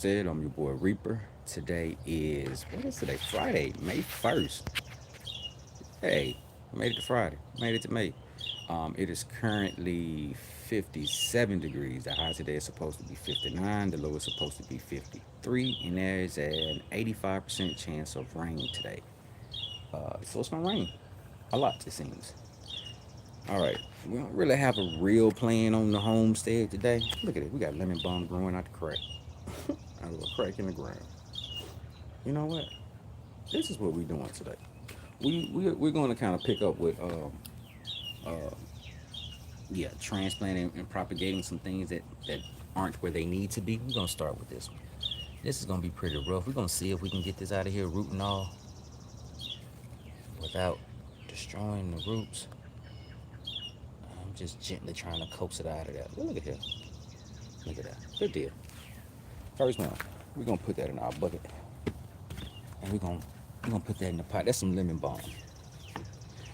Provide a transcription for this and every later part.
Said I'm your boy Reaper. Today is what is today? Friday, May 1st. Hey, made it to Friday. Made it to May. It is currently 57 degrees. The high today is supposed to be 59. The low is supposed to be 53, and there is an 85% chance of rain today. So it's gonna rain a lot, it seems. All right, we don't really have a real plan on the homestead today. Look at it. We got lemon balm growing out the crack, out of a crack in the ground. You know what? This is what we're doing today. We're going to kind of pick up with uh, yeah, transplanting and propagating some things that aren't where they need to be. We're gonna start with this one. This is gonna be pretty rough. We're gonna see if we can get this out of here root and all without destroying the roots. I'm just gently trying to coax it out of there. Look at here. Look at that. Good deal. First one, we're gonna put that in our bucket, and we're gonna put that in the pot. That's some lemon balm.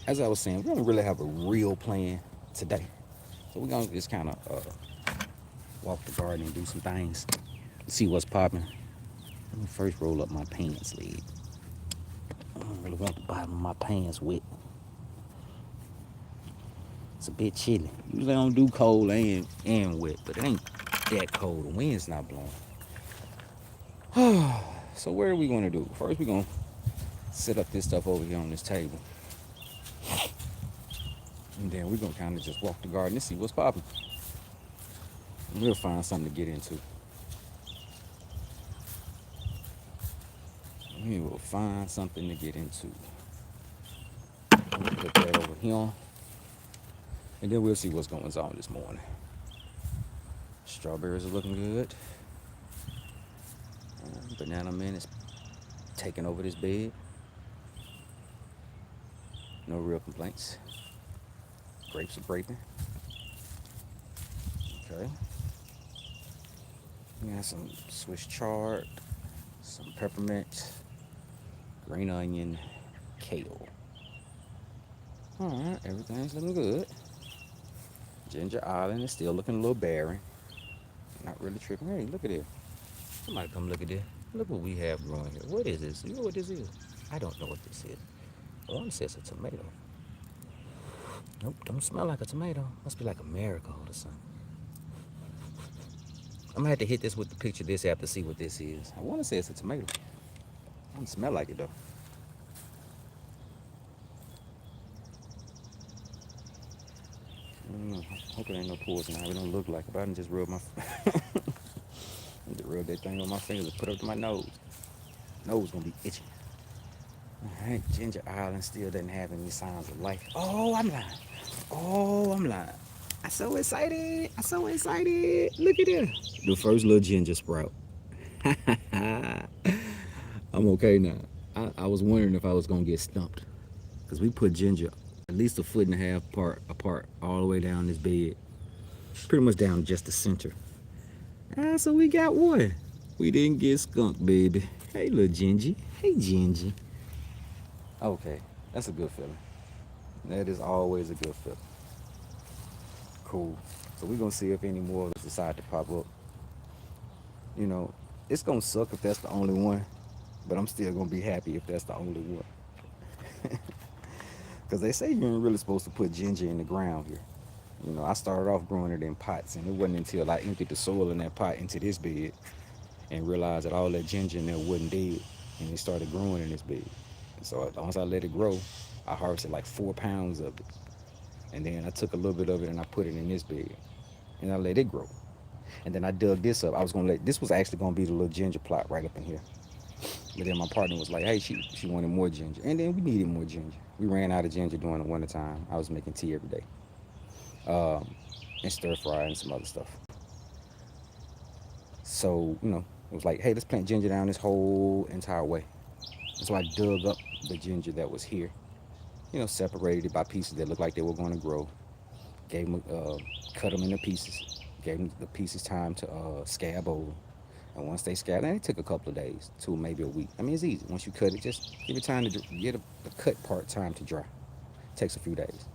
As I was saying, we don't really have a real plan today, so we're gonna just kind of walk the garden and do some things, see what's popping. Let me first roll up my pants leg. I don't really want the bottom of my pants wet. It's a bit chilly. Usually I don't do cold and wet, but it ain't that cold. The wind's not blowing. So what are we gonna do? First we're gonna set up this stuff over here on this table. And then we're gonna kind of just walk the garden and see what's popping. We'll find something to get into. We will find something to get into. We'll put that over here. And then we'll see what's going on this morning. Strawberries are looking good. Banana man is taking over this bed. No real complaints. Grapes are graping. Okay. We got some Swiss chard, some peppermint, green onion, kale. Alright, everything's looking good. Ginger Island is still looking a little barren. Not really tripping. Hey, look at it. Somebody come look at this. Look what we have growing here. What is this? You know what this is? I don't know what this is. One says a tomato. Nope, don't smell like a tomato. Must be like a marigold or something. I'm gonna have to hit this with the picture of this app to see what this is. I want to say it's a tomato. It doesn't smell like it though. I don't know. Hope it ain't no poison. It don't look like it, but I can just rub my just rub that thing on my fingers and put it up to my nose. Nose gonna be itchy. Alright, Ginger Island still doesn't have any signs of life. Oh, I'm lying. Oh, I'm lying. I'm so excited. I'm so excited. Look at this. The first little ginger sprout. I'm okay now. I was wondering if I was gonna get stumped. Because we put ginger at least a foot and a half apart all the way down this bed. Pretty much down just the center. So we got one. We didn't get skunked, baby. Hey, little Gingy. Hey, Gingy. Okay, that's a good feeling. That is always a good feeling. Cool. So we're gonna see if any more of us decide to pop up. You know, it's gonna suck if that's the only one, but I'm still gonna be happy if that's the only one. Because they say you ain't really supposed to put ginger in the ground here. You know, I started off growing it in pots, and it wasn't until I emptied the soil in that pot into this bed and realized that all that ginger in there wasn't dead, and it started growing in this bed. And so once I let it grow, I harvested like 4 pounds of it. And then I took a little bit of it and I put it in this bed, and I let it grow. And then I dug this up. This was actually gonna be the little ginger plot right up in here. But then my partner was like, hey, she wanted more ginger. And then we needed more ginger. We ran out of ginger during the winter time. I was making tea every day. And stir fry and some other stuff. So, it was like, hey, let's plant ginger down this whole entire way. And so I dug up the ginger that was here, separated it by pieces that looked like they were going to grow. Gave them, cut them into pieces. Gave them the pieces time to scab over. And once they scabbed, and it took a couple of days, to maybe a week. I mean, it's easy. Once you cut it, just give it time to get the cut part time to dry. Takes a few days.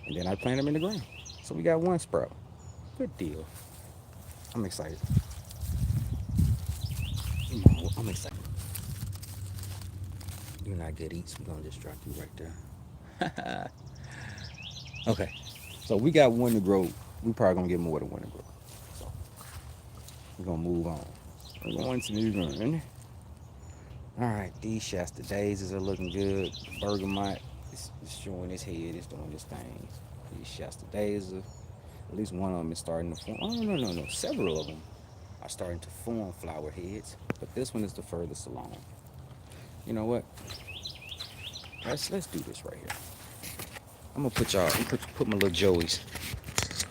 And then I plant them in the ground. So we got one sprout. Good deal. I'm excited. I'm excited. You're not good eats. We're gonna just drop you right there. Okay. So we got one to grow. We probably gonna get more than one to grow. So we're gonna move on. We're going to move on. All right, these Shasta daisies are looking good. Bergamot is showing its head. It's doing this thing. These Shasta daisies, at least one of them is starting to form. Oh, no. Several of them are starting to form flower heads, but this one is the furthest along. You know what? Let's do this right here. I'm gonna put y'all. Put my little joeys.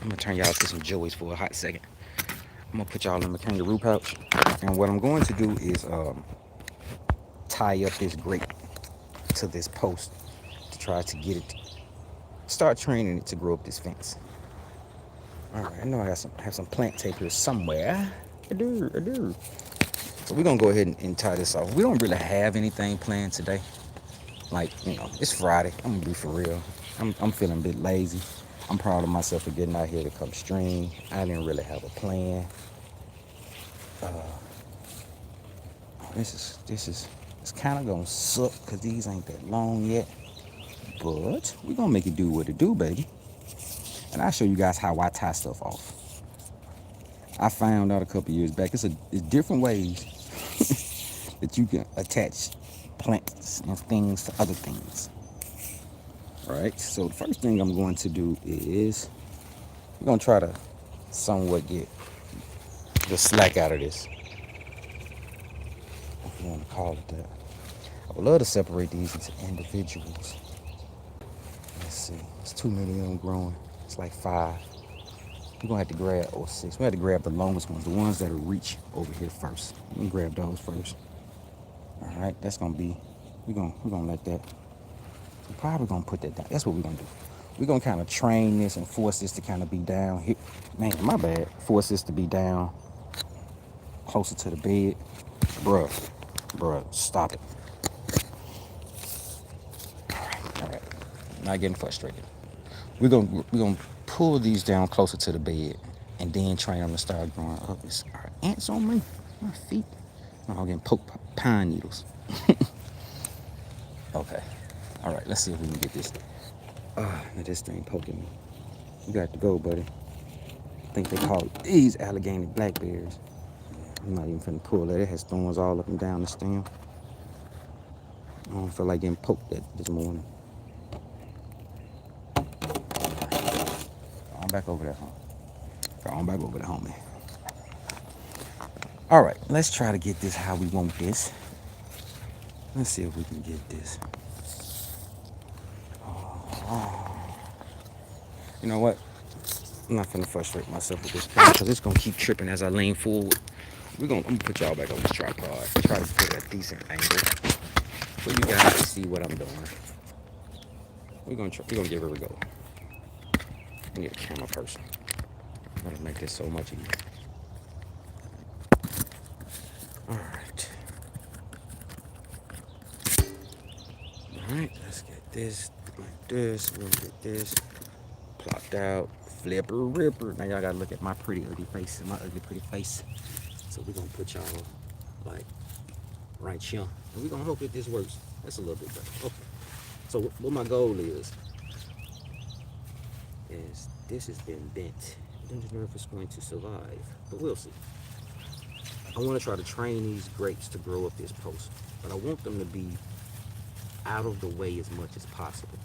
I'm gonna turn y'all to some joeys for a hot second. I'm gonna put y'all in the kangaroo pouch, and what I'm going to do is tie up this grape to this post to try to get it, start training it to grow up this fence. All right, I know I have some plant tape here somewhere. I do. So we're gonna go ahead and tie this off. We don't really have anything planned today. Like, it's Friday. I'm gonna be for real. I'm feeling a bit lazy. I'm proud of myself for getting out here to come stream. I didn't really have a plan. It's kind of gonna suck because these ain't that long yet. But we're gonna make it do what it do, baby. And I'll show you guys how I tie stuff off. I found out a couple years back, it's different ways that you can attach plants and things to other things. All right, so the first thing I'm going to do is we're gonna try to somewhat get the slack out of this, if you want to call it that. I would love to separate these into individuals. Let's see, it's too many of them growing. It's like 5. We're gonna have to grab, or 6. We have to grab the longest ones, the ones that'll reach over here first. We can grab those first. All right, that's gonna be, we're gonna let that. We're probably gonna put that down. That's what we're gonna do. We're gonna kind of train this and force this to kind of be down here. Man, my bad. Force this to be down closer to the bed. Bruh, stop it. All right. Not getting frustrated. We're gonna pull these down closer to the bed and then train them to start growing up. Are ants on me? My feet? Oh, I'm getting poked by pine needles. Okay. All right, let's see if we can get this. Now this thing poking me. You got to go, buddy. I think they call these Allegheny blackberries. I'm not even finna pull that. It has thorns all up and down the stem. I don't feel like getting poked at this morning. Go on back over there, homie. All right, let's try to get this how we want this. Let's see if we can get this. You know what? I'm not finna frustrate myself with this because it's gonna keep tripping as I lean forward. I'm gonna put y'all back on this tripod. Try to put a decent angle for you guys to see what I'm doing. We're gonna give it a go. I need a camera person. I'm gonna make this so much easier. All right. All right, let's get this like this. We'll get this plopped out. Flipper ripper. Now y'all gotta look at my pretty ugly face and my ugly pretty face. So we're gonna put y'all like right here. And we're gonna hope that this works. That's a little bit better. Okay. So what my goal is this has been bent. I don't know if it's going to survive, but we'll see. I want to try to train these grapes to grow up this post, but I want them to be out of the way as much as possible.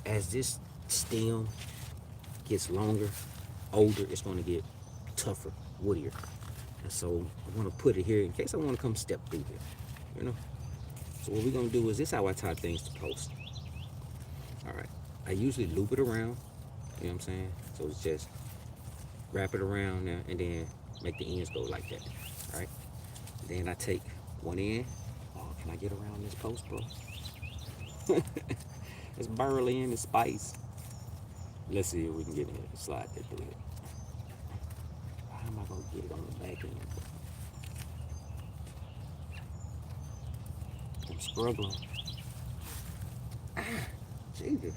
As this stem gets longer, older, it's going to get tougher, woodier. And so I want to put it here in case I want to come step through here, So what we're going to do is this is how I tie things to posts. All right. I usually loop it around, you know what I'm saying? So it's just wrap it around now and then make the ends go like that, all right? Then I take one end. Oh, can I get around this post, bro? It's burly in the spice. Let's see if we can get in and slide that through it. How am I gonna get it on the back end? I'm struggling. Jesus.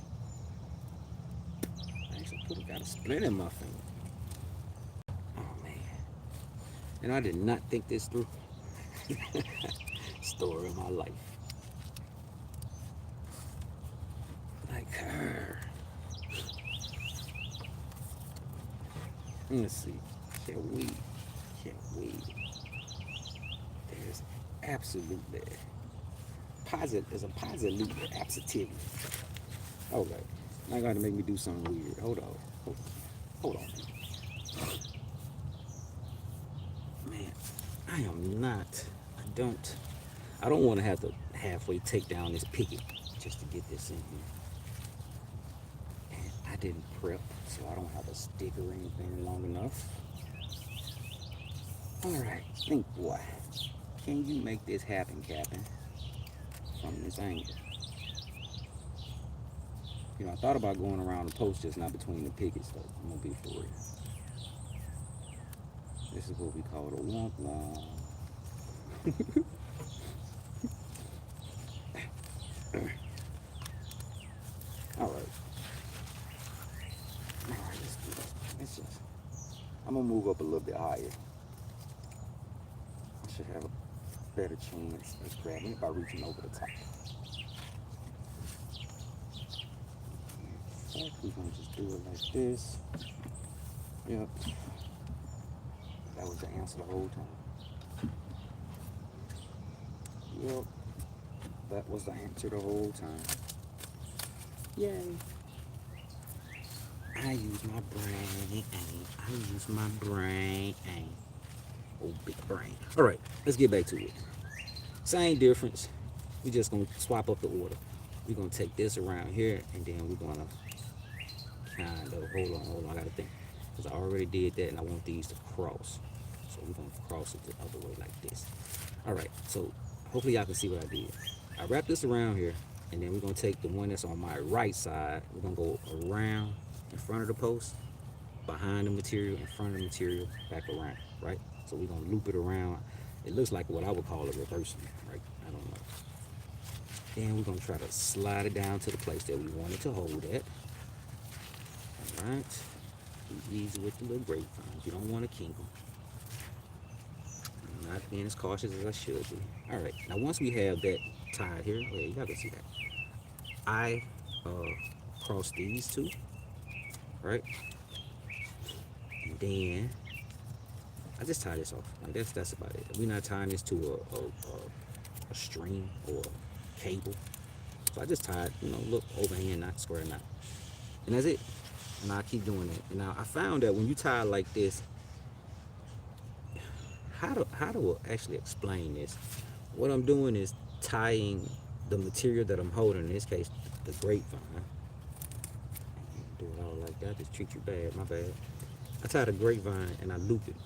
I actually got a splint in my finger. Oh man. And I did not think this through. Story of my life. Like her. Let's see. Can we? There's absolutely there's a positive absentivity. Okay. Now you're going to make me do something weird. Hold on. Man, I don't want to have to halfway take down this picket just to get this in here. And I didn't prep, so I don't have a stick or anything long enough. Alright, think boy. Can you make this happen, Captain? From this angle. You know, I thought about going around the post just not between the pickets though. I'm gonna be for real. This is what we call the womp womp. Alright, let's do this. I'm gonna move up a little bit higher. I should have a better chance at grabbing it by reaching over the top. We're gonna just do it like this. Yep. That was the answer the whole time. Yep. That was the answer the whole time. Yay. I use my brain. Oh, big brain. Alright, let's get back to it. Same difference. We're just gonna swap up the order. We're gonna take this around here and then we're gonna kind of hold on, I gotta think. Because I already did that and I want these to cross. So we're gonna cross it the other way like this. Alright, so hopefully y'all can see what I did. I wrap this around here and then we're gonna take the one that's on my right side. We're gonna go around in front of the post, behind the material, in front of the material, back around, right? So we're gonna loop it around. It looks like what I would call a reversing, right? I don't know. Then we're gonna try to slide it down to the place that we want it to hold at. Alright. Be easy with the little grapevines. You don't want to kink them. I'm not being as cautious as I should be. Alright. Now once we have that tied here, oh yeah, y'all can see that. I cross these two, right? And then I just tie this off. Like that's about it. We're not tying this to a string or a cable. So I just tied, look, overhand knot, square knot. And that's it. And I keep doing that. And now I found that when you tie like this, how to actually explain this? What I'm doing is tying the material that I'm holding, in this case, the grapevine. Do it all like that, just treat you bad, my bad. I tie the grapevine and I loop it.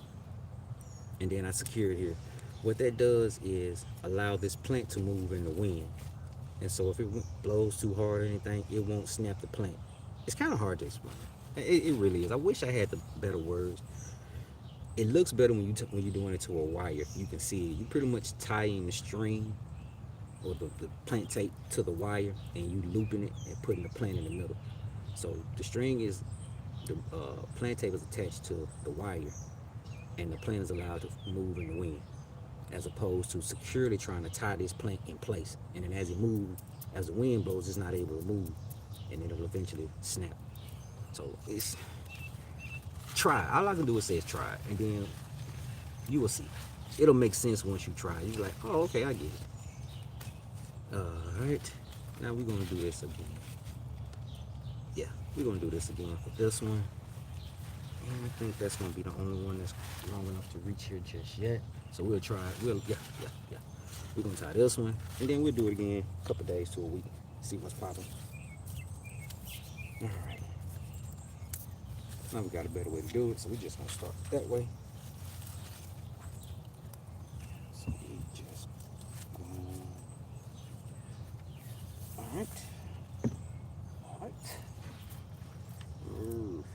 And then I secure it here. What that does is allow this plant to move in the wind. And so if it blows too hard or anything, it won't snap the plant. It's kind of hard to explain. It really is. I wish I had the better words. It looks better when you're doing it to a wire. You can see it. You pretty much tying the string or the plant tape to the wire, and you looping it and putting the plant in the middle. So the string is the plant tape is attached to the wire, and the plant is allowed to move in the wind, as opposed to securely trying to tie this plant in place. And then as it moves, as the wind blows, it's not able to move, and it'll eventually snap. So it's try. All I can do is say try, and then you will see. It'll make sense once you try. You're like, oh, okay, I get it. Alright, now we're gonna do this again. Yeah, we're gonna do this again for this one. And I think that's gonna be the only one that's long enough to reach here just yet. So we'll try it. Yeah. We're gonna tie this one, and then we'll do it again a couple days to a week. See what's popping. Alright. Now we got a better way to do it, so we're just gonna start that way. So we just go. Alright. Move.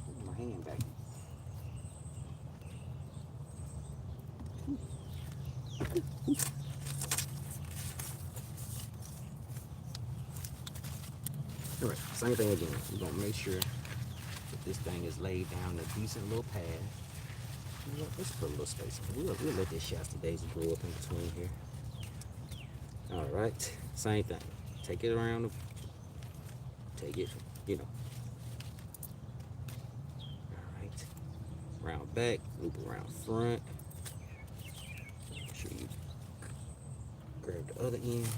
Put my hand back. Alright, same thing again. We're gonna make sure that this thing is laid down a decent little path. Yeah, let's put a little space on. We'll let this Shasta daisy grow up in between here. All right, same thing. Take it around, take it, you know. All right, round back, loop around front. Make sure you grab the other end.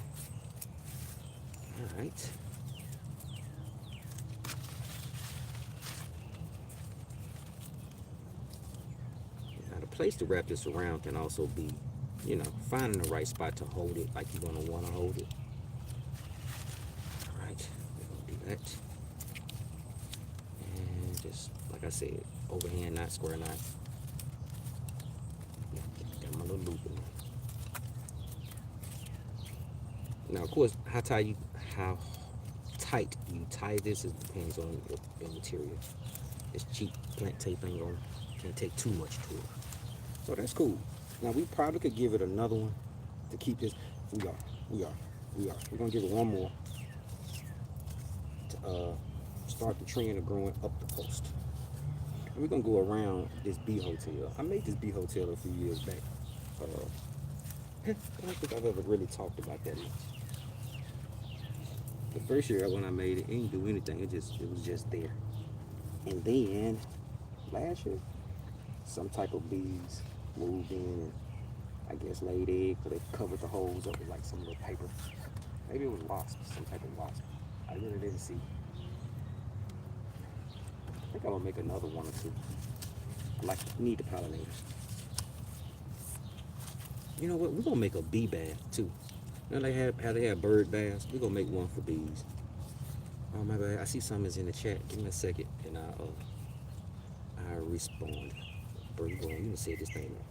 All right. Now the place to wrap this around can also be, you know, finding the right spot to hold it like you're gonna wanna hold it. All right, we're gonna do that. And just, like I said, overhand knot, square knot. Got my little loop in there. Now, of course, how tight you tie this, it depends on your material. This cheap plant tape ain't gonna can't take too much to it, so that's cool. Now we probably could give it another one to keep this. We are. We're gonna give it one more to start the trend of growing up the post. And we're gonna go around this bee hotel. I made this bee hotel a few years back. I don't think I've ever really talked about that much. The first year when I made it, it didn't do anything. It was just there. And then last year, some type of bees moved in and I guess laid eggs, but they covered the holes up with like some little paper. Maybe it was wasp, some type of wasp. I really didn't see. I think I'm gonna make another one or two. I need the pollinators. You know what? We're gonna make a bee bath too. You know, how they have bird baths. We're gonna make one for bees. Oh my bad. I see something is in the chat. Give me a second, and I'll respond. Bro, you can set this thing up.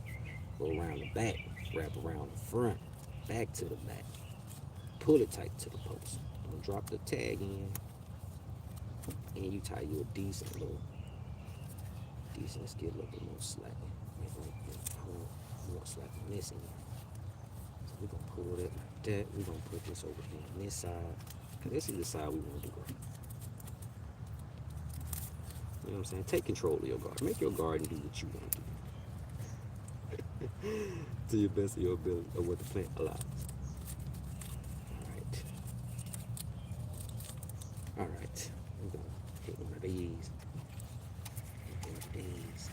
Go around the back, wrap around the front, back to the back. Pull it tight to the post. Don't drop the tag in, and you tie you a decent. Let's get a little bit more slack. I want more slack on this end. So we're gonna pull that like that. We're gonna put this over here on this side. Cause this is the side we want to grow. You know what I'm saying? Take control of your garden. Make your garden do what you want to do. To your best of your ability or what the plant allows. All right. We're gonna hit one of these. One of these.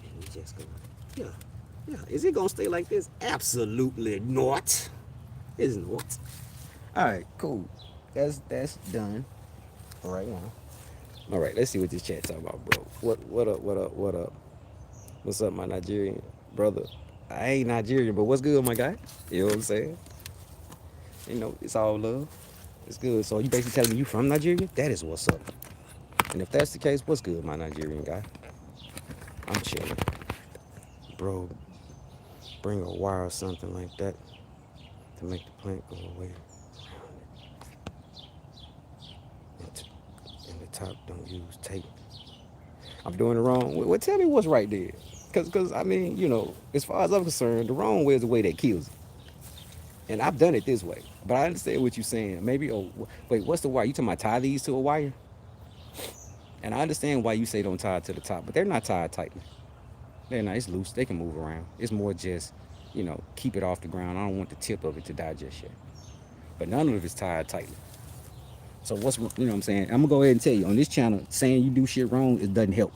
And we just gonna, yeah. Is it gonna stay like this? Absolutely not. It's not. All right, cool. That's done right now. All right, let's see what this chat talking about, bro. What up? What's up, my Nigerian brother? I ain't Nigerian, but what's good, my guy? You know what I'm saying? You know, it's all love. It's good. So you basically telling me you from Nigeria? That is what's up. And if that's the case, what's good, my Nigerian guy? I'm chilling. Bro, bring a wire or something like that to make the plant go away. And the top, don't use tape. I'm doing it wrong. Well, tell me what's right there. Because, I mean, you know, as far as I'm concerned, the wrong way is the way that kills it. And I've done it this way. But I understand what you're saying. Maybe, wait, what's the wire? You talking about tie these to a wire? And I understand why you say don't tie it to the top, but they're not tied tightly. They're not. It's loose. They can move around. It's more just, you know, keep it off the ground. I don't want the tip of it to die just yet. But none of it's tied tightly. So what's, you know what I'm saying? I'm going to go ahead and tell you, on this channel, saying you do shit wrong, it doesn't help.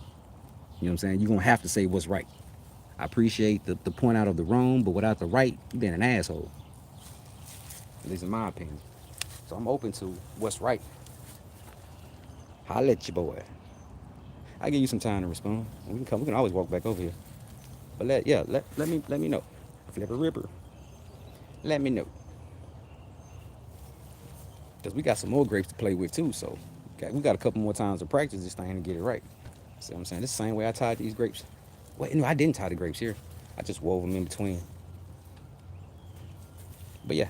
You know what I'm saying? You're going to have to say what's right. I appreciate the point out of the wrong, but without the right, you've been an asshole. At least in my opinion. So I'm open to what's right. Holla at your boy. I'll give you some time to respond. We can always walk back over here. But let me know. Flipper Ripper. Let me know. Because we got some more grapes to play with too, so we got a couple more times to practice this thing to get it right. See what I'm saying? This is the same way I tied these grapes. Wait, no, I didn't tie the grapes here. I just wove them in between. But yeah,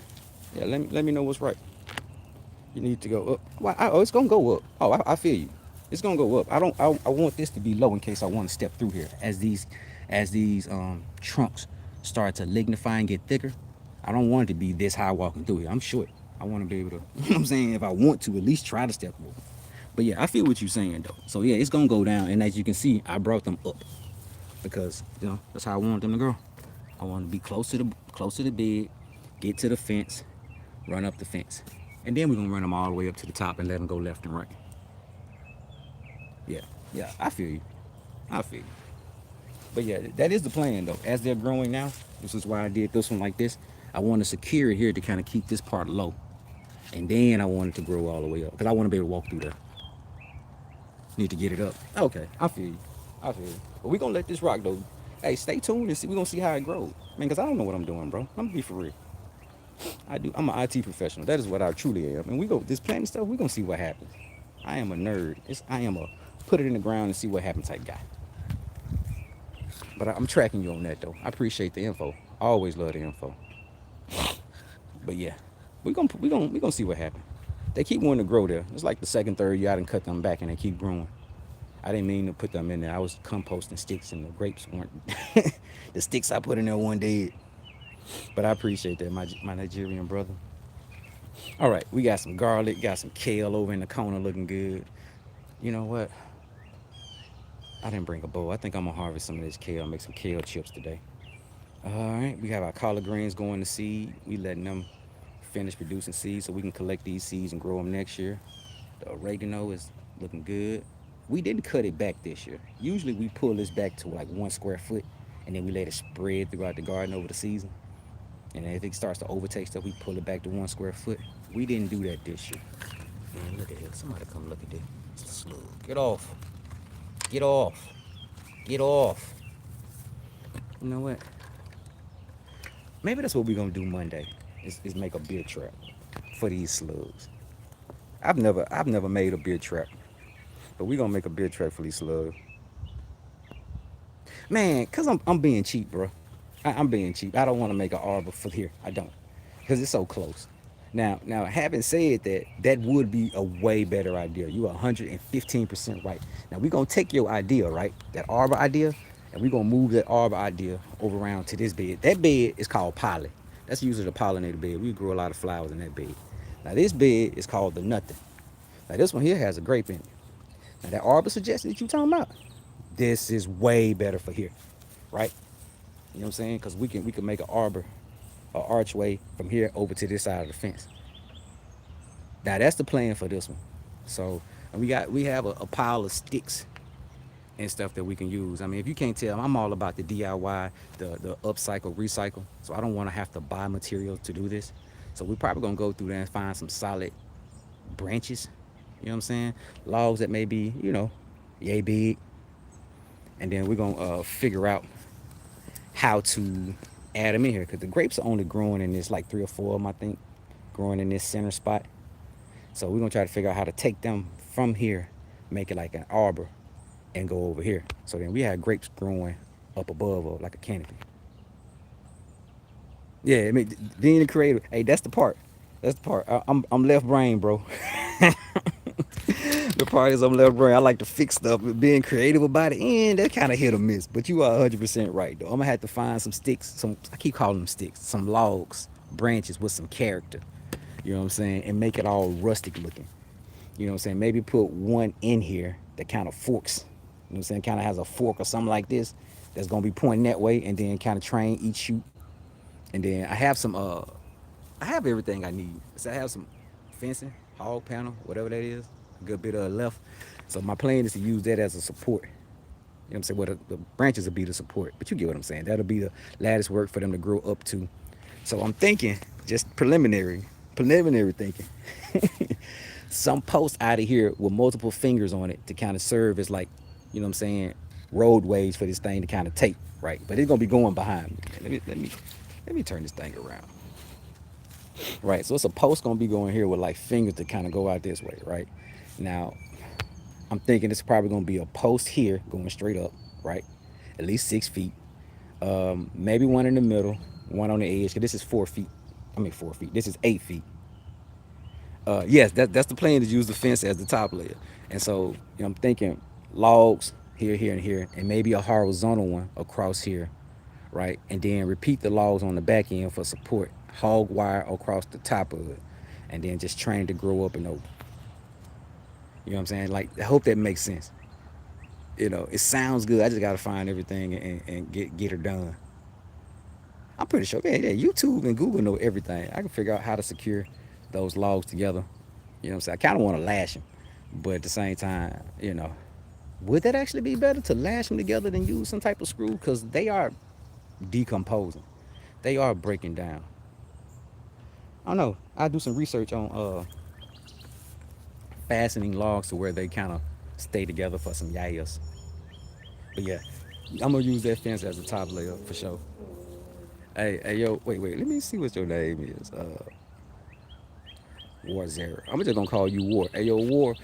let me know what's right. You need to go up. Oh, it's gonna go up. Oh, I feel you. It's gonna go up. I want this to be low in case I want to step through here. As these trunks start to lignify and get thicker, I don't want it to be this high walking through here. I'm short. I want to be able to, you know what I'm saying? If I want to, at least try to step over. But yeah, I feel what you're saying though. So yeah, it's gonna go down, and as you can see, I brought them up. because that's how I want them to grow. I want to be close to the bed, get to the fence, run up the fence, and then we're gonna run them all the way up to the top and let them go left and right. Yeah, yeah, I feel you. I feel you. But yeah, that is the plan though. As they're growing now, this is why I did this one like this. I want to secure it here to kind of keep this part low, and then I want it to grow all the way up because I want to be able to walk through there. Need to get it up. Okay, I feel you. I feel you. But we gonna let this rock though. Hey, stay tuned and see. We gonna see how it grows, man. Cause I don't know what I'm doing, bro. I'm gonna be for real. I do. I'm an IT professional. That is what I truly am. And we go this planting stuff. We gonna see what happens. I am a nerd. I am a put it in the ground and see what happens type guy. But I'm tracking you on that though. I appreciate the info. I always love the info. But yeah, we gonna see what happens. They keep wanting to grow there. It's like the second, third year I didn't cut them back and they keep growing. I didn't mean to put them in there. I was composting sticks and the grapes weren't. The sticks I put in there one day. But I appreciate that, my Nigerian brother. All right, we got some garlic, got some kale over in the corner looking good. You know what? I didn't bring a bowl. I think I'm gonna harvest some of this kale, make some kale chips today. All right, we have our collard greens going to seed. We letting them finish producing seeds so we can collect these seeds and grow them next year. The oregano is looking good. We didn't cut it back this year. Usually we pull this back to like 1 square foot and then we let it spread throughout the garden over the season. And if it starts to overtake stuff, we pull it back to 1 square foot. We didn't do that this year. Man, look at this. Somebody come look at this. It's a slug. Get off. Get off. Get off. You know what? Maybe that's what we're gonna do Monday. Is make a beer trap for these slugs. I've never made a beer trap, but we're gonna make a beer trap for these slugs. Man, cause I'm being cheap, bro. I'm being cheap. I don't want to make an arbor for here. I don't, cause it's so close. Now, having said that, that would be a way better idea. You are 115% right. Now we're gonna take your idea, right? That arbor idea, and we're gonna move that arbor idea over around to this bed. That bed is called poly. That's usually the pollinator bed. We grow a lot of flowers in that bed. Now this bed is called the nothing. Now this one here has a grape in it. Now that arbor suggestion that you talking about, this is way better for here, right? You know what I'm saying? Because we can make an arbor, an archway from here over to this side of the fence. Now that's the plan for this one. So and we have a pile of sticks and stuff that we can use. I mean, if you can't tell, I'm all about the DIY, the upcycle, recycle. So I don't want to have to buy materials to do this. So we're probably gonna go through there and find some solid branches. You know what I'm saying? Logs that may be, yay big. And then we're gonna figure out how to add them in here because the grapes are only growing in this like 3 or 4 of them, I think, growing in this center spot. So we're gonna try to figure out how to take them from here, make it like an arbor, and go over here. So then we have grapes growing up above or like a canopy. Yeah, I mean, being the creative. Hey, that's the part. That's the part. I'm left brain, bro. The part is I'm left brain. I like to fix stuff, but being creative about it, and that kind of hit or miss. But you are 100% right, though. I'm gonna have to find some sticks. I keep calling them sticks. Some logs, branches with some character. You know what I'm saying? And make it all rustic looking. You know what I'm saying? Maybe put one in here that kind of forks. You know what I'm saying? Kind of has a fork or something like this that's gonna be pointing that way, and then kind of train each shoot. And then I have some. I have everything I need. So I have some fencing, hog panel, whatever that is. A good bit of it left. So my plan is to use that as a support. You know what I'm saying? Well, the branches will be the support, but you get what I'm saying. That'll be the lattice work for them to grow up to. So I'm thinking, just preliminary thinking. Some post out of here with multiple fingers on it to kind of serve as like, you know what I'm saying, roadways for this thing to kind of take, right? But it's gonna be going behind me. Let me turn this thing around. Right, so it's a post gonna be going here with like fingers to kind of go out this way, right? Now, I'm thinking it's probably gonna be a post here going straight up, right? At least 6 feet. Maybe one in the middle, one on the edge, because this is 4 feet. I mean 4 feet. This is 8 feet. Yes, that's the plan, is use the fence as the top layer. And so, I'm thinking logs here, here, and here, and maybe a horizontal one across here, right? And then repeat the logs on the back end for support. Hog wire across the top of it, and then just train to grow up and over. You know what I'm saying? Like, I hope that makes sense. It sounds good. I just gotta find everything and get her done. I'm pretty sure, man, yeah, YouTube and Google know everything. I can figure out how to secure those logs together. You know what I'm saying? I kind of want to lash them, but at the same time, would that actually be better to lash them together than use some type of screw? Because they are decomposing, they are breaking down. I don't know. I do some research on fastening logs to where they kind of stay together for some years. But yeah, I'm gonna use that fence as a top layer for sure. Hey, yo, wait. Let me see what your name is. War Zero. I'm just gonna call you War. Hey, yo, War.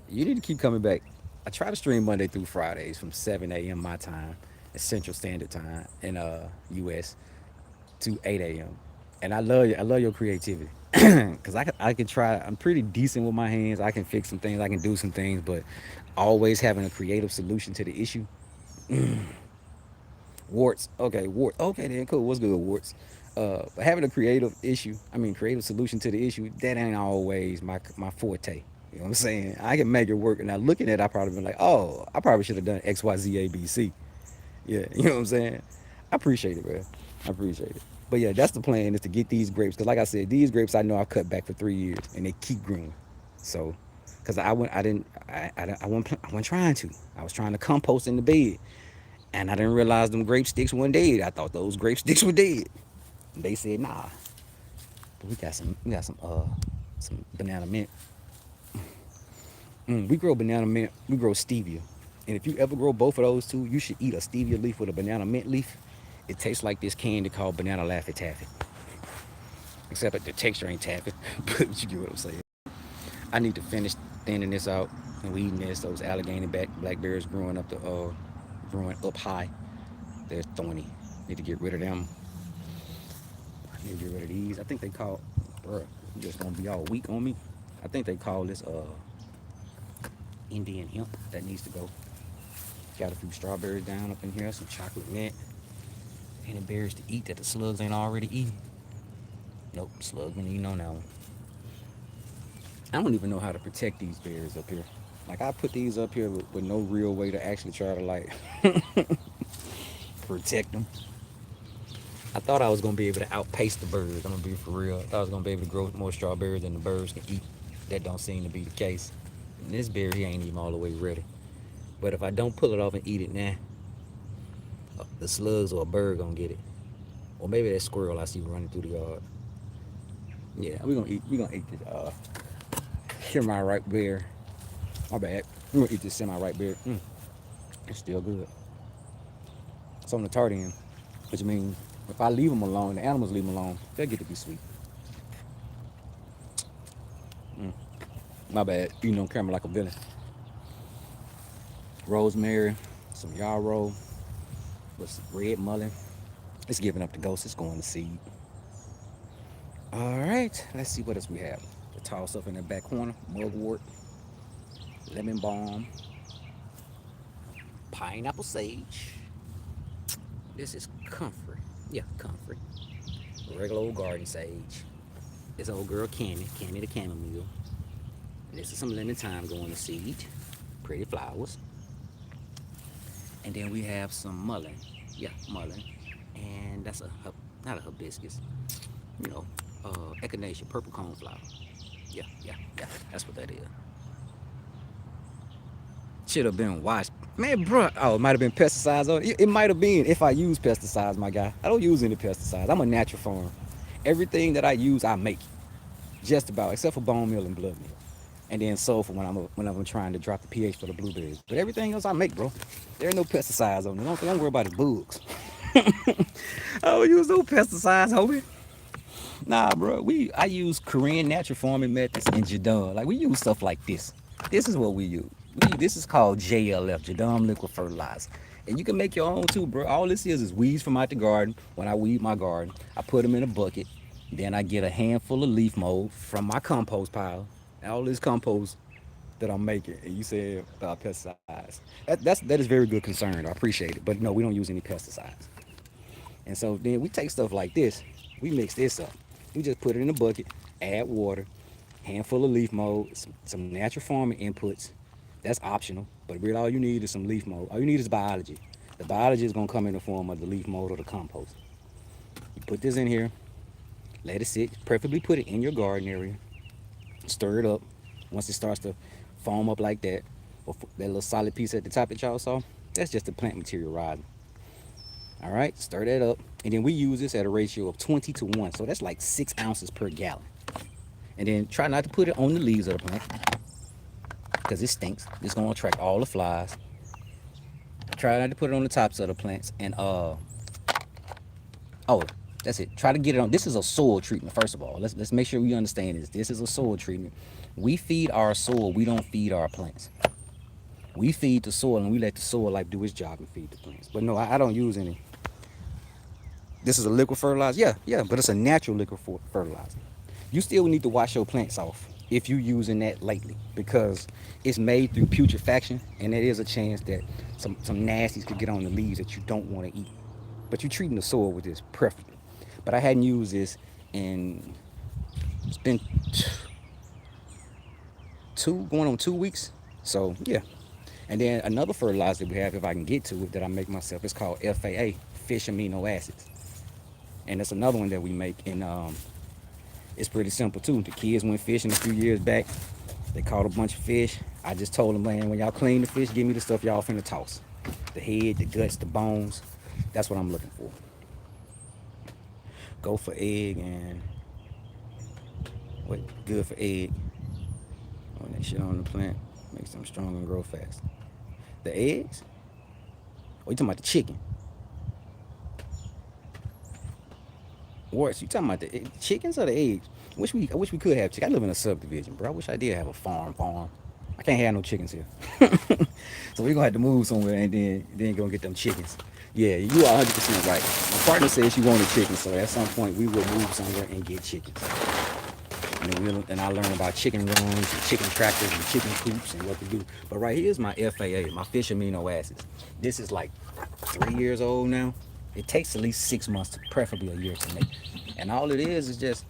You need to keep coming back. I try to stream Monday through Fridays from 7 a.m. my time, Central Standard Time in U.S. to 8 a.m. And I love you. I love your creativity. Cause I can try. I'm pretty decent with my hands. I can fix some things. I can do some things, but always having a creative solution to the issue. Warts. Okay, wart. Okay, then cool. What's good, warts? But having a creative solution to the issue, that ain't always my forte. You know what I'm saying? I can make it work. And now looking at it, I probably been like, oh, I probably should have done X, Y, Z, A, B, C. Yeah, you know what I'm saying? I appreciate it, bro. I appreciate it. But yeah, that's the plan is to get these grapes. Cause like I said, these grapes I know I cut back for 3 years and they keep growing. So, cause I wasn't trying to. I was trying to compost in the bed. And I didn't realize them grape sticks weren't dead. I thought those grape sticks were dead. And they said, nah. But we got some banana mint. We grow banana mint, we grow stevia. And if you ever grow both of those two, you should eat a stevia leaf with a banana mint leaf. It tastes like this candy called banana Laffy Taffy. Except that the texture ain't taffy. But you get what I'm saying. I need to finish thinning this out and weeding this. Those Allegheny blackberries growing up high. They're thorny. Need to get rid of them. I need to get rid of these. I think they call, bruh, you just gonna be all weak on me. I think they call this Indian hemp. That needs to go. Got a few strawberries down up in here, some chocolate mint. Any berries to eat that the slugs ain't already eating? Nope, slugs been eating on that one. I don't even know how to protect these berries up here. Like I put these up here with no real way to actually try to like protect them. I thought I was gonna be able to outpace the birds. I'm gonna be for real. I thought I was gonna be able to grow more strawberries than the birds can eat. That don't seem to be the case. And this berry here ain't even all the way ready. But if I don't pull it off and eat it now, the slugs or a bird gonna get it. Or maybe that squirrel I see running through the yard. Yeah, we gonna eat this semi-ripe berry. My bad. We're gonna eat this semi-ripe berry. It's still good. It's on the tart end, which means if I leave them alone, the animals leave them alone, they'll get to be sweet. My bad. Eating on camera like a villain. Rosemary, some yarrow, with some red mullein. It's giving up the ghost. It's going to seed. All right. Let's see what else we have. The tall stuff in the back corner. Mugwort, lemon balm, pineapple sage. This is comfrey. Yeah, comfrey. Regular old garden sage. This old girl Cammy the chamomile. This is some lemon thyme going to seed. Pretty flowers. And then we have some mullein. Yeah, mullein. And that's not a hibiscus. You know, echinacea, purple coneflower. Yeah. That's what that is. Should have been washed. Man, bro. Oh, it might have been pesticides on it. It might have been if I use pesticides, my guy. I don't use any pesticides. I'm a natural farmer. Everything that I use, I make. Just about, except for bone meal and blood meal. And then sulfur when I'm trying to drop the pH for the blueberries. But everything else I make, bro. There are no pesticides on it. Don't worry about the bugs. I don't use no pesticides, homie. Nah, bro. I use Korean natural farming methods and JADAM. Like we use stuff like this. This is what we use. This is called JLF, JADAM Liquid Fertilizer. And you can make your own too, bro. All this is weeds from out the garden. When I weed my garden, I put them in a bucket. Then I get a handful of leaf mold from my compost pile. All this compost that I'm making. And you said about pesticides. That is very good concern. I appreciate it. But no, we don't use any pesticides. And so then we take stuff like this. We mix this up. We just put it in a bucket, add water, handful of leaf mold, some natural farming inputs, That's optional, but really all you need is some leaf mold. All you need is biology. The biology is gonna come in the form of the leaf mold or the compost. You put this in here, let it sit. Preferably put it in your garden area. Stir it up. Once it starts to foam up like that, or that little solid piece at the top that y'all saw, that's just the plant material rising. All right, stir that up, and then we use this at a ratio of 20 to 1, so that's like 6 ounces per gallon. And then try not to put it on the leaves of the plant because it stinks. It's gonna attract all the flies. Try not to put it on the tops of the plants, and oh, that's it. Try to get it on. This is a soil treatment. First of all, let's make sure we understand this. This is a soil treatment. We feed our soil. We don't feed our plants. We feed the soil, and we let the soil life do its job and feed the plants. But no, I don't use any. This is a liquid fertilizer. Yeah, but it's a natural liquid fertilizer. You still need to wash your plants off if you're using that lately, because it's made through putrefaction, and there is a chance that some nasties could get on the leaves that you don't want to eat. But you're treating the soil with this preferably. But I hadn't used this in, it's been going on 2 weeks. So yeah. And then another fertilizer we have, if I can get to it, that I make myself, it's called FAA, fish amino acids. And that's another one that we make, and it's pretty simple too. The kids went fishing a few years back. They caught a bunch of fish. I just told them, man, when y'all clean the fish, give me the stuff y'all finna toss. The head, the guts, the bones. That's what I'm looking for. Go for egg and what? Good for egg. When that shit on the plant makes them strong and grow fast. The eggs? Oh, you talking about the chicken? What? You talking about the chickens or the eggs? I wish we could have chicken. I live in a subdivision, bro. I wish I did have a farm. I can't have no chickens here. So we're gonna have to move somewhere and then go get them chickens. Yeah, you are 100% right. My partner said she wanted chickens, so at some point we will move somewhere and get chickens. And I learned about chicken runs and chicken tractors and chicken coops and what to do. But right here's my FAA, my fish amino acids. This is like 3 years old now. It takes at least 6 months, to preferably a year, to make. And all it is just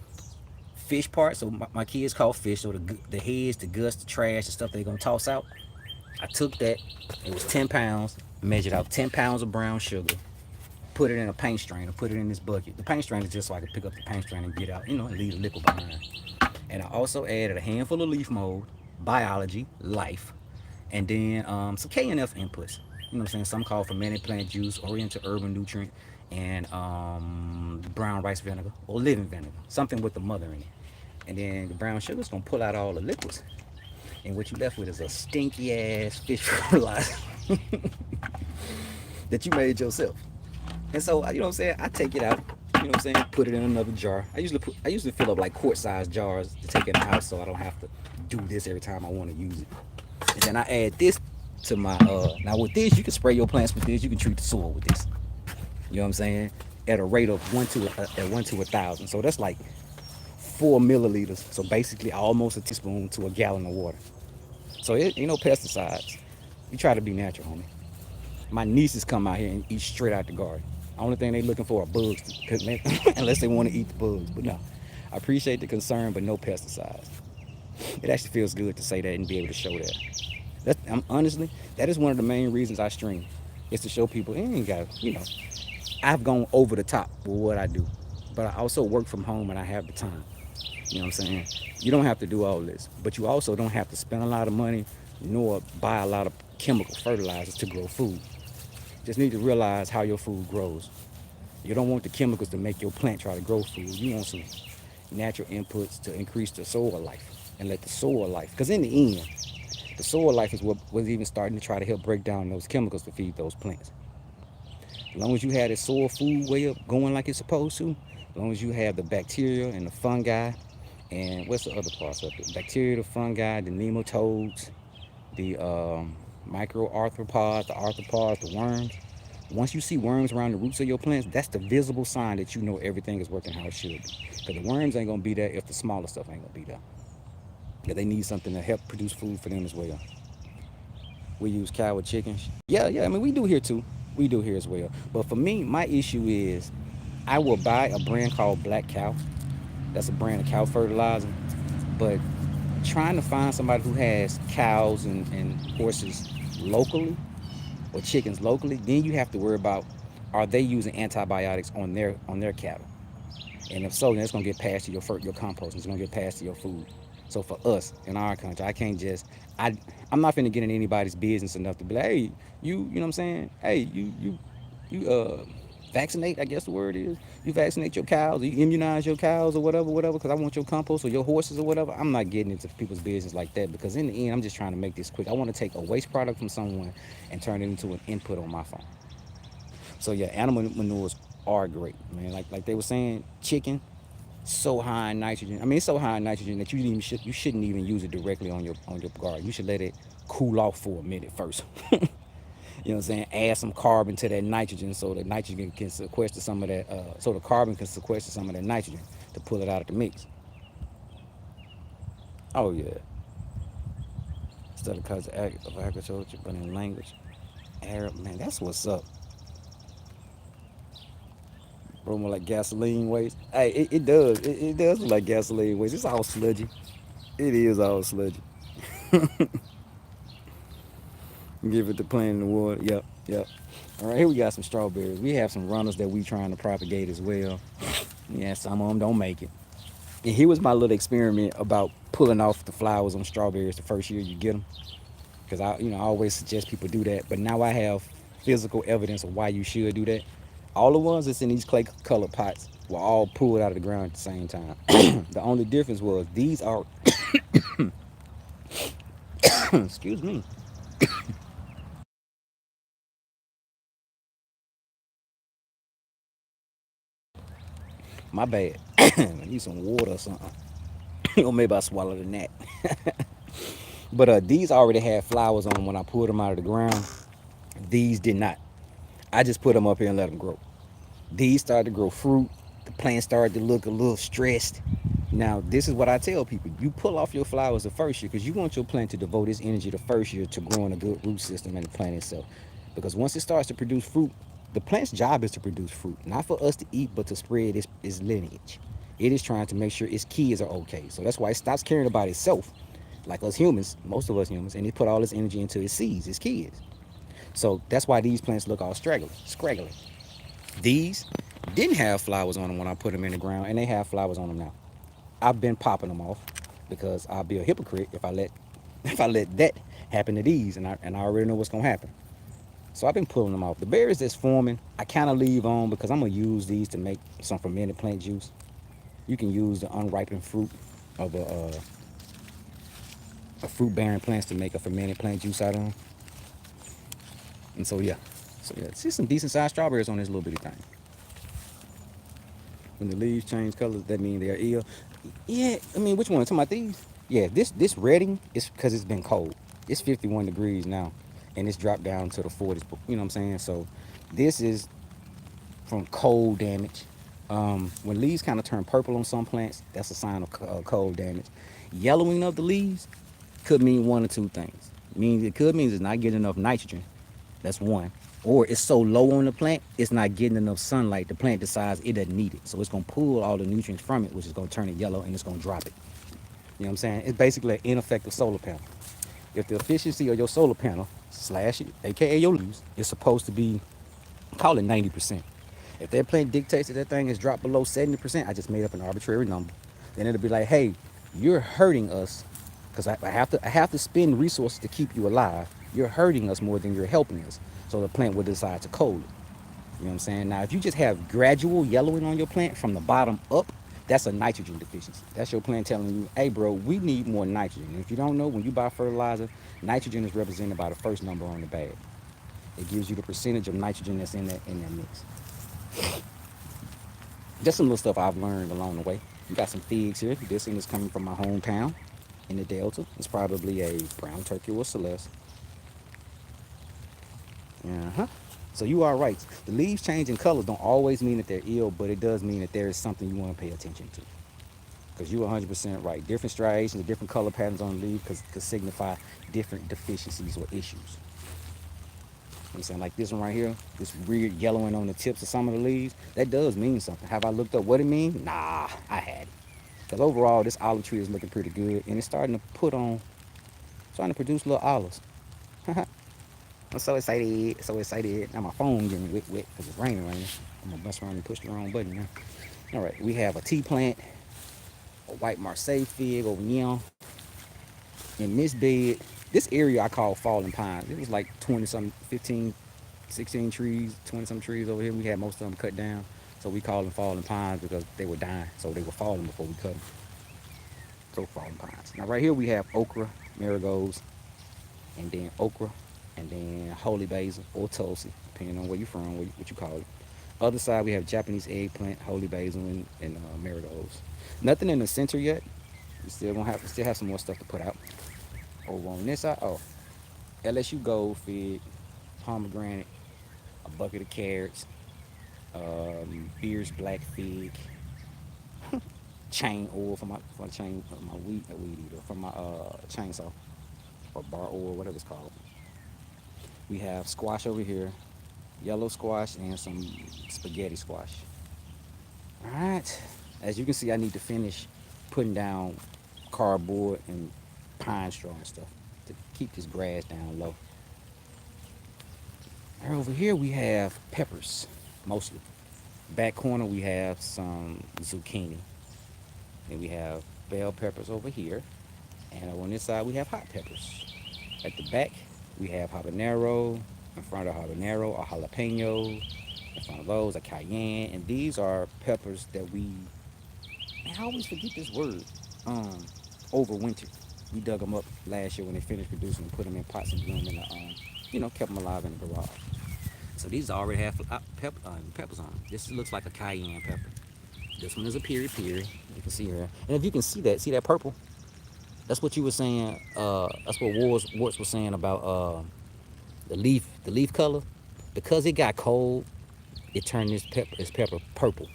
fish parts. So my kids call fish, so the heads, the guts, the trash, the stuff they're gonna toss out. I took that, it was 10 pounds, measured out 10 pounds of brown sugar, put it in a paint strainer, put it in this bucket. The paint strainer is just so I could pick up the paint strainer and get out, and leave the liquid behind. And I also added a handful of leaf mold, biology, life, and then some K&F inputs. You know what I'm saying? Some call fermented plant juice, oriental urban nutrient, and brown rice vinegar or living vinegar, something with the mother in it. And then the brown sugar is gonna pull out all the liquids, and what you left with is a stinky ass fish fertilizer that you made yourself. And so, you know what I'm saying, I take it out, you know what I'm saying, put it in another jar. I usually fill up like quart-sized jars to take in the house, so I don't have to do this every time I want to use it. And then I add this to my now with this, you can spray your plants with this. You can treat the soil with this. You know what I'm saying? At a rate of 1 to 1,000. So that's like 4 milliliters. So basically almost a teaspoon to a gallon of water. So it ain't no pesticides. We try to be natural, homie. My nieces come out here and eat straight out the garden. Only thing they looking for are bugs, unless they want to eat the bugs. But no, I appreciate the concern, but no pesticides. It actually feels good to say that and be able to show that. Honestly, that is one of the main reasons I stream. Is to show people, ain't got, I've gone over the top with what I do, but I also work from home and I have the time. You know what I'm saying? You don't have to do all this, but you also don't have to spend a lot of money nor buy a lot of chemical fertilizers to grow food. Just need to realize how your food grows. You don't want the chemicals to make your plant try to grow food. You want some natural inputs to increase the soil life and let the soil life, because in the end, the soil life is what was even starting to try to help break down those chemicals to feed those plants. As long as you have the soil food way up going like it's supposed to, as long as you have the bacteria and the fungi, and what's the other parts of it? Bacteria, the fungi, the nematodes, the microarthropods, the arthropods, the worms. Once you see worms around the roots of your plants, that's the visible sign that you know everything is working how it should be. Because the worms ain't gonna be there if the smaller stuff ain't gonna be there. Yeah, they need something to help produce food for them as well. We use cow with chickens. Yeah, I mean, we do here too. We do here as well. But for me, my issue is I will buy a brand called Black Cow. That's a brand of cow fertilizer. But trying to find somebody who has cows and horses locally or chickens locally, then you have to worry about, are they using antibiotics on their cattle? And if so, then it's gonna get passed to your compost. It's gonna get passed to your food. So for us in our country, I can't just I I'm not finna get in anybody's business enough to be like, hey, you know what I'm saying? Hey, you vaccinate, I guess the word is. You vaccinate your cows, or you immunize your cows or whatever, because I want your compost or your horses or whatever. I'm not getting into people's business like that because in the end, I'm just trying to make this quick. I want to take a waste product from someone and turn it into an input on my farm. So yeah, animal manures are great, man. Like they were saying, chicken so high in nitrogen. I mean, it's so high in nitrogen that you shouldn't even use it directly on your garden. You should let it cool off for a minute first. You know what I'm saying? Add some carbon to that nitrogen so the nitrogen can sequester some of that. So the carbon can sequester some of that nitrogen to pull it out of the mix. Oh yeah, study cause of agriculture, but in language, Arab man, that's what's up. Bro, more like gasoline waste. Hey, it does look like gasoline waste. It's all sludgy. It is all sludgy. Give it the plant in the water. Yep, yep. All right, here we got some strawberries. We have some runners that we trying to propagate as well. Yeah, some of them don't make it. And here was my little experiment about pulling off the flowers on strawberries the first year you get them. Because I always suggest people do that. But now I have physical evidence of why you should do that. All the ones that's in these clay colored pots were all pulled out of the ground at the same time. The only difference was these are, excuse me, my bad. I need some water or something. Or maybe I swallowed a gnat. But these already had flowers on them when I pulled them out of the ground. These did not. I just put them up here and let them grow. These started to grow fruit. The plant started to look a little stressed. Now, this is what I tell people. You pull off your flowers the first year because you want your plant to devote its energy the first year to growing a good root system in the plant itself. Because once it starts to produce fruit, the plant's job is to produce fruit, not for us to eat, but to spread its lineage. It is trying to make sure its kids are okay. So that's why it stops caring about itself, like us humans, most of us humans, and it put all its energy into its seeds, its kids. So that's why these plants look all scraggly. These didn't have flowers on them when I put them in the ground, and they have flowers on them now. I've been popping them off because I'll be a hypocrite if I let if I let that happen to these, and I already know what's gonna happen. So I've been pulling them off. The berries that's forming, I kind of leave on because I'm gonna use these to make some fermented plant juice. You can use the unripened fruit of a fruit bearing plants to make a fermented plant juice out of them. And so yeah, see some decent sized strawberries on this little bitty thing. When the leaves change colors, that means they're ill. Yeah, I mean, which one? Talking about these? Yeah, this redding is because it's been cold. It's 51 degrees now, and it's dropped down to the 40s. You know what I'm saying? So this is from cold damage. When leaves kind of turn purple on some plants, that's a sign of cold damage. Yellowing of the leaves could mean one or two things. It could mean it's not getting enough nitrogen. That's one. Or it's so low on the plant, it's not getting enough sunlight. The plant decides it doesn't need it. So it's going to pull all the nutrients from it, which is going to turn it yellow and it's going to drop it. You know what I'm saying? It's basically an ineffective solar panel. If the efficiency of your solar panel, slash it, aka your leaves, is supposed to be, call it 90%. If that plant dictates that that thing has dropped below 70%, I just made up an arbitrary number. Then it'll be like, hey, you're hurting us because I have to spend resources to keep you alive. You're hurting us more than you're helping us. So the plant will decide to cold it. You know what I'm saying? Now, if you just have gradual yellowing on your plant from the bottom up, that's a nitrogen deficiency. That's your plant telling you, hey, bro, we need more nitrogen. And if you don't know, when you buy fertilizer, nitrogen is represented by the first number on the bag. It gives you the percentage of nitrogen that's in that mix. Just some little stuff I've learned along the way. You got some figs here. This thing is coming from my hometown in the Delta. It's probably a brown turkey or celeste. Uh-huh. So you are right. The leaves changing colors don't always mean that they're ill, but it does mean that there is something you want to pay attention to. Because you're 100% right. Different striations, different color patterns on the leaf could signify different deficiencies or issues. You know what I'm saying? Like this one right here, this weird yellowing on the tips of some of the leaves, that does mean something. Have I looked up what it means? Nah, I hadn't. Because overall, this olive tree is looking pretty good, and it's starting to produce little olives. I'm so excited, so excited. Now my phone getting wet, wet because it's raining. I'm gonna bust around and push the wrong button now. All right, we have a tea plant, a white Marseille fig over here. In this bed, this area I call Fallen Pines. It was like 20 some, 15, 16 trees, 20 some trees over here. We had most of them cut down. So we call them Fallen Pines because they were dying. So they were falling before we cut them. So Fallen Pines. Now right here we have okra, marigolds, and then okra, and then holy basil or tulsi, depending on where you're from, what you call it. Other side we have Japanese eggplant, holy basil, and marigolds. Nothing in the center yet. We still have some more stuff to put out. Over on this side, oh, LSU gold fig, pomegranate, a bucket of carrots, Beer's black fig, chain oil for my chain for my weed eater for my chainsaw or bar oil, whatever it's called. We have squash over here, yellow squash, and some spaghetti squash. All right. As you can see, I need to finish putting down cardboard and pine straw and stuff to keep this grass down low. Right over here we have peppers, mostly. Back corner we have some zucchini. And we have bell peppers over here. And on this side we have hot peppers. At the back we have habanero. In front of habanero, a jalapeno. In front of those, a cayenne. And these are peppers that I always forget this word. Um, Overwintered. We dug them up last year when they finished producing and put them in pots and grew them in kept them alive in the garage. So these already have peppers on them. This looks like a cayenne pepper. This one is a piri piri. You can see here. And if you can see that purple? That's what you were saying. That's what Warts was saying about the leaf color. Because it got cold, it turned this pepper purple.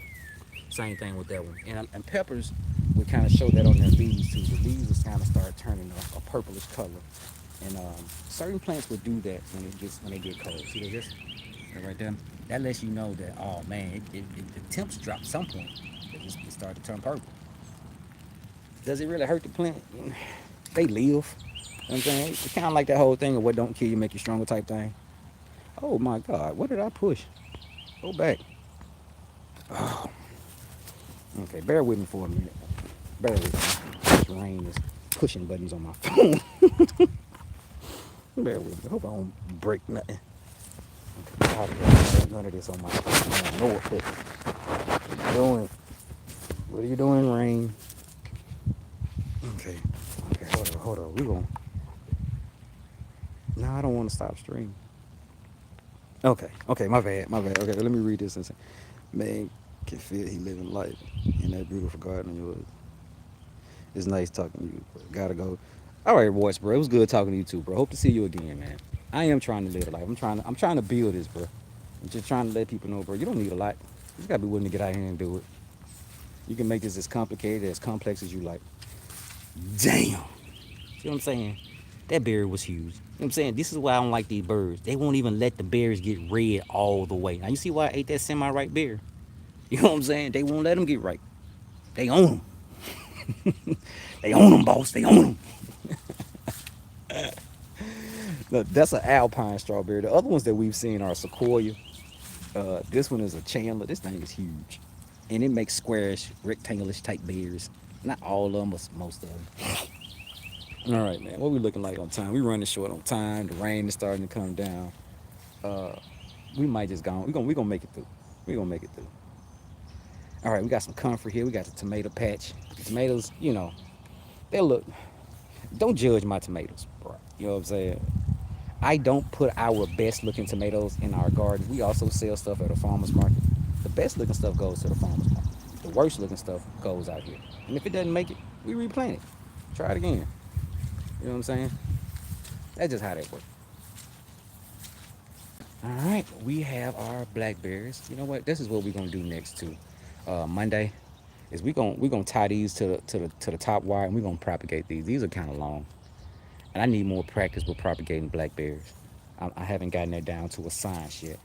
Same thing with that one. And peppers would kind of show that on their leaves too. The leaves would kind of start turning a purplish color. And certain plants would do that when they get cold. See this? Right there. That lets you know that, oh man, the temps drop at some point. It start to turn purple. Does it really hurt the plant? They live. You know what I'm saying? It's kind of like that whole thing of what don't kill you make you stronger type thing. Oh my God, what did I push? Go back. Oh, okay, bear with me for a minute. Bear with me. This rain is pushing buttons on my phone. Bear with me. Hope I don't break nothing. Okay, out of here. None of this on my phone. I don't know what you doing. What are you doing, rain? Okay. Okay, hold on. We going. No, I don't want to stop streaming. Okay, my bad. Okay, let me read this and say, man can feel he living life in that beautiful garden of yours. It's nice talking to you. Gotta go. All right, boys, bro. It was good talking to you too, bro. Hope to see you again, man. I am trying to live a life. I'm trying to build this, bro. I'm just trying to let people know, bro. You don't need a lot. You just gotta be willing to get out here and do it. You can make this as complicated, as complex as you like. Damn. See what I'm saying? That berry was huge. You know what I'm saying? This is why I don't like these birds. They won't even let the berries get red all the way. Now, you see why I ate that semi-ripe berry? You know what I'm saying? They won't let them get ripe. They own them. They own them, boss. They own them. Look, that's an alpine strawberry. The other ones that we've seen are sequoia. This one is a Chandler. This thing is huge. And it makes squarish, rectangular type berries. Not all of them, but most of them. All right, man. What we looking like on time? We running short on time. The rain is starting to come down. Uh, we might just go. We gonna make it through. We gonna make it through. All right, we got some comfort here. We got the tomato patch. The tomatoes, they look. Don't judge my tomatoes, bro. You know what I'm saying? I don't put our best looking tomatoes in our garden. We also sell stuff at a farmer's market. The best looking stuff goes to the farmer's market. The worst looking stuff goes out here. And if it doesn't make it, we replant it. Try it again. You know what I'm saying? That's just how that works. All right, we have our blackberries. You know what? This is what we're gonna do next too. Monday is we gonna tie these to the top wire and we're gonna propagate these. These are kind of long, and I need more practice with propagating blackberries. I haven't gotten that down to a science yet.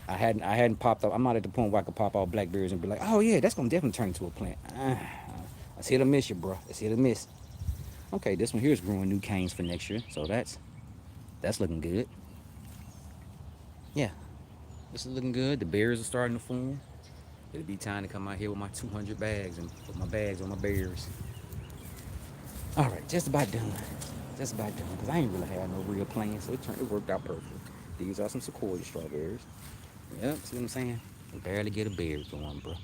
I hadn't popped up. I'm not at the point where I could pop out blackberries and be like, oh yeah, that's gonna definitely turn into a plant. It's hit or miss you, bro. It's hit or miss. Okay, this one here is growing new canes for next year, so that's looking good. Yeah, this is looking good. The berries are starting to form. It'll be time to come out here with my 200 bags and put my bags on my berries. All right, just about done. Just about done, because I ain't really had no real plans, so it worked out perfect. These are some sequoia strawberries. Yep, see what I'm saying? Barely get a berry going, bro.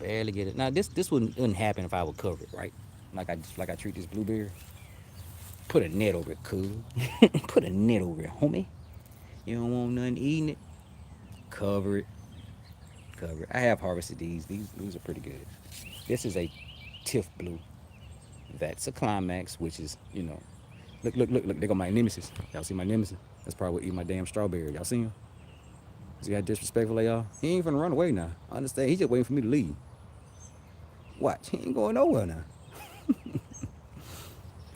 Barely get it. Now this wouldn't happen if I would cover it, right? Like I treat this blueberry. Put a net over it, cuz. Put a net over it, homie. You don't want nothing eating it. Cover it. Cover it. I have harvested these. These are pretty good. This is a Tiff Blue. That's a climax, which is, look. They got my nemesis. Y'all see my nemesis? That's probably what eat my damn strawberry. Y'all see him? See how disrespectful they are? He ain't finna run away now. I understand. He just waiting for me to leave. Watch. He ain't going nowhere now.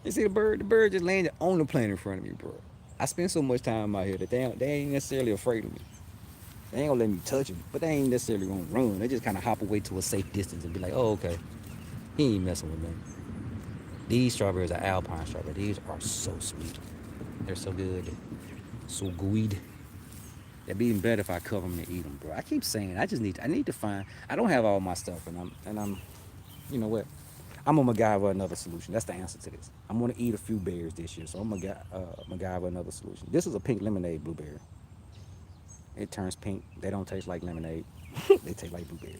You see the bird? The bird just landed on the plane in front of me, bro. I spend so much time out here that they ain't necessarily afraid of me. They ain't gonna let me touch them, but they ain't necessarily gonna run. They just kind of hop away to a safe distance and be like, oh, okay. He ain't messing with me. These strawberries are Alpine strawberries. These are so sweet. They're so good. So good. They'd be even better if I cover them and eat them, bro. I keep saying I need to find. I don't have all my stuff, and I'm, you know what? I'm gonna MacGyver another solution. That's the answer to this. I'm gonna eat a few berries this year, so I'm gonna MacGyver another solution. This is a pink lemonade blueberry. It turns pink. They don't taste like lemonade. They taste like blueberries.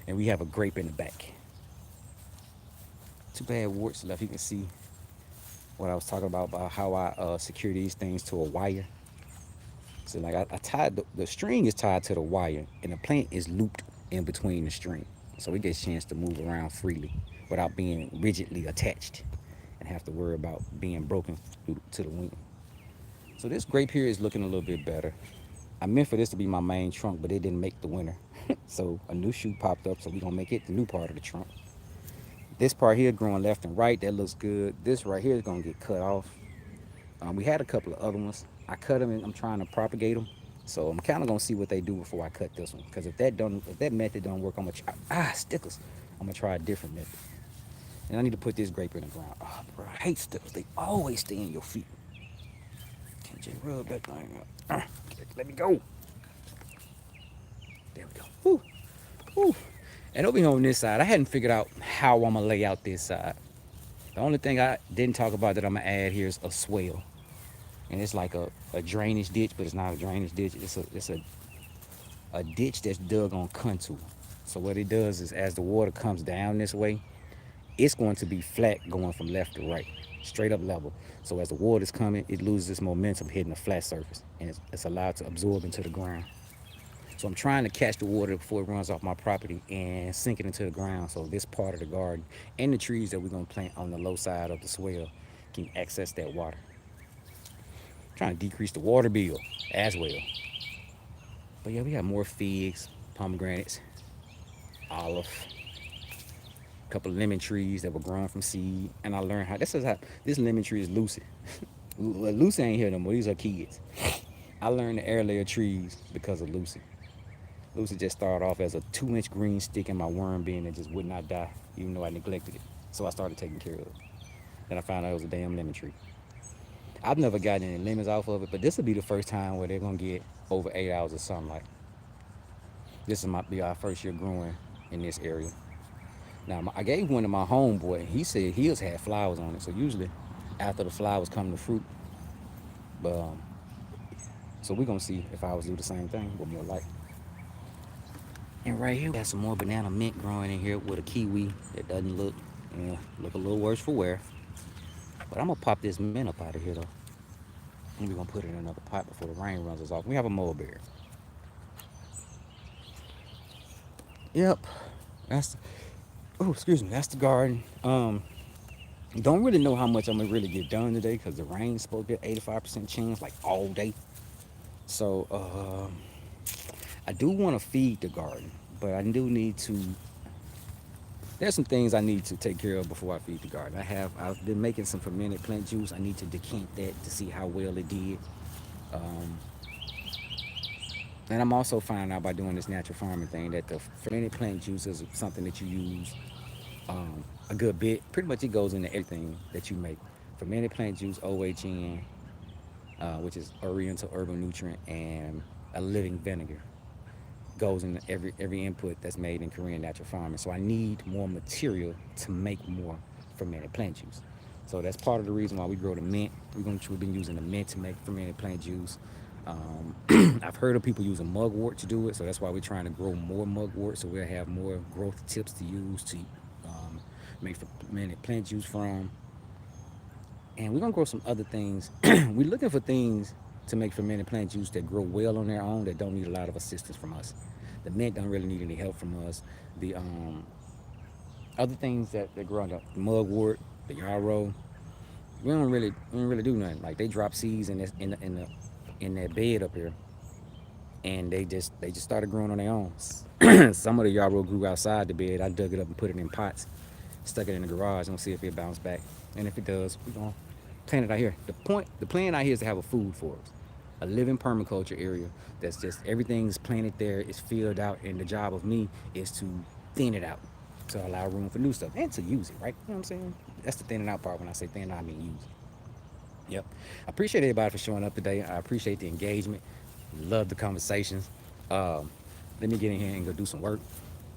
And we have a grape in the back. Too bad warts left. You can see what I was talking about how I secure these things to a wire. So like I tied the string is tied to the wire, and the plant is looped in between the string, so it gets a chance to move around freely without being rigidly attached and have to worry about being broken to the wind. So this grape here is looking a little bit better. I meant for this to be my main trunk, but it didn't make the winter. So a new shoot popped up, so we're gonna make it the new part of the trunk. This part here growing left and right, that looks good. This right here is gonna get cut off. We had a couple of other ones. I cut them and I'm trying to propagate them. So I'm kind of gonna see what they do before I cut this one. Because if that method don't work, I'm gonna try stickers. I'm gonna try a different method. And I need to put this grape in the ground. Oh, bro, I hate stickers. They always stay in your feet. Can't just rub that thing up. Let me go. There we go. Woo, woo. And over here on this side, I hadn't figured out how I'm gonna lay out this side. The only thing I didn't talk about that I'm gonna add here is a swale. And it's like a drainage ditch, but it's not a drainage ditch. It's a ditch that's dug on contour. So what it does is as the water comes down this way, it's going to be flat going from left to right, straight up level. So as the water's coming, it loses its momentum hitting a flat surface, and it's allowed to absorb into the ground. So I'm trying to catch the water before it runs off my property and sink it into the ground, so this part of the garden and the trees that we're gonna plant on the low side of the swale can access that water. Trying to decrease the water bill as well. But yeah, we got more figs, pomegranates, olive, a couple of lemon trees that were grown from seed. And I learned how this lemon tree is Lucy. Lucy ain't here no more. These are kids. I learned the air layer trees because of Lucy. Lucy just started off as a 2-inch green stick in my worm bin that just would not die, even though I neglected it. So I started taking care of it. Then I found out it was a damn lemon tree. I've never gotten any lemons off of it, but this will be the first time where they're gonna get over 8 hours of sunlight. This might be our first year growing in this area. Now, I gave one to my homeboy. He said his had flowers on it, so usually after the flowers come to fruit. But so we're gonna see if ours do the same thing with more light. And right here, we got some more banana mint growing in here with a kiwi that doesn't look a little worse for wear. But I'm gonna pop this mint up out of here though. And we're gonna put it in another pot before the rain runs us off. We have a mulberry. Yep, that's the garden. Don't really know how much I'm gonna really get done today because the rain's supposed to be 85% chance like all day. So I do want to feed the garden, but I do need to. There's some things I need to take care of before I feed the garden. I've been making some fermented plant juice. I need to decant that to see how well it did. And I'm also finding out by doing this natural farming thing that the fermented plant juice is something that you use a good bit. Pretty much it goes into everything that you make. Fermented plant juice, OHN, which is Oriental Herbal Nutrient, and a living vinegar goes into every input that's made in Korean natural farming. So I need more material to make more fermented plant juice. So that's part of the reason why we grow the mint. We've been using the mint to make fermented plant juice. I've heard of people using mugwort to do it, so that's why we're trying to grow more mugwort, so we'll have more growth tips to use to make fermented plant juice from. And we're gonna grow some other things. We're looking for things to make fermented plant juice that grow well on their own, that don't need a lot of assistance from us. The mint don't really need any help from us. The other things that grow on the mugwort, the yarrow, we don't really do nothing. Like they drop seeds in that bed up here, and they just started growing on their own. Some of the yarrow grew outside the bed. I dug it up and put it in pots, stuck it in the garage, and we'll see if it bounce back. And if it does, we're gonna plant it out here. The plan out here is to have a food forest, a living permaculture area that's just everything's planted there, is filled out, and the job of me is to thin it out to allow room for new stuff and to use it, right? You know what I'm saying? That's the thinning out part. When I say thin out, I mean use it. Yep. I appreciate everybody for showing up today. I appreciate the engagement. Love the conversations. Um, Let me get in here and go do some work.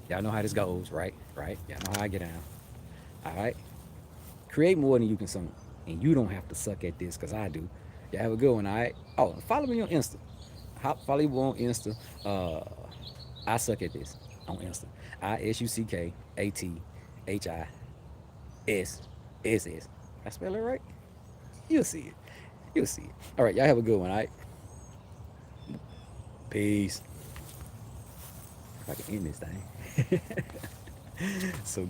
Y'all know how this goes, right? Right? Y'all know how I get down. All right? Create more than you consume. And you don't have to suck at this because I do. Y'all have a good one, all right? Oh, follow me on Insta. Follow me on Insta. I suck at this on Insta. ISUCKATHISSS. I spell it right? You'll see it. You'll see it. All right, y'all have a good one, all right? Peace. If I can end this thing. So